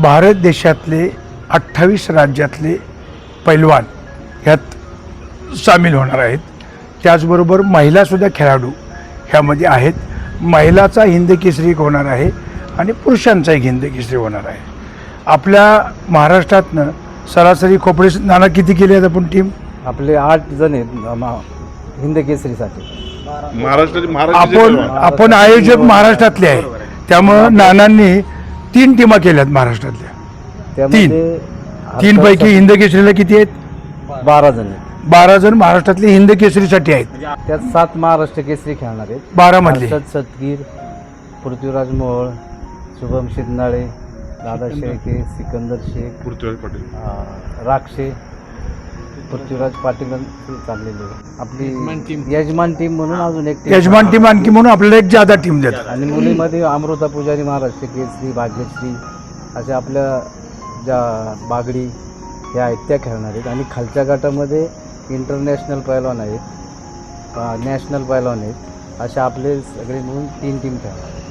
भारत देशातले 28 राज्यातले पैलवान ह्यात सामील होणार आहेत. त्याचबरोबर महिलासुद्धा खेळाडू ह्यामध्ये आहेत. महिलाचा हिंद केसरी एक होणार आहे आणि पुरुषांचा एक हिंद केसरी होणार आहे. आपल्या महाराष्ट्रातनं सरासरी खोपडे नाना किती केले आहेत आपण टीम? आपले 8 जण आहेत हिंद केसरीसाठी. आपण आयोजक महाराष्ट्रातले आहे, त्यामुळं नानांनी 3 टीमा केल्यात महाराष्ट्रातल्या. त्यामध्ये 3 पैकी हिंद केसरीला किती आहेत? 12 जण आहेत. 12 जण महाराष्ट्रातले हिंद केसरीसाठी आहेत. त्यात 7 महाराष्ट्र केसरी खेळणार आहेत. 12 मधले हर्षद सतगीर, पृथ्वीराज मोहोळ, शुभम शिंदे, दादा शेळके, सिकंदर शेख, पृथ्वीराज पाटील, राक्षे, पृथ्वीराज पाटील चाललेले. आपली यजमान टीम म्हणून अजून एक यजमान टीम आणखी म्हणून आपल्याला एक जादा टीम देतात. आणि मुलीमध्ये अमृता पुजारी महाराष्ट्र केसरी, भाग्यश्री अशा आपल्या ज्या बागडी ह्या आहेत त्या खेळणार आहेत. आणि खालच्या गटामध्ये इंटरनॅशनल पैलवान आहेत, नॅशनल पैलवान आहेत, अशा आपले सगळे मिळून 3 टीम खेळणार आहेत.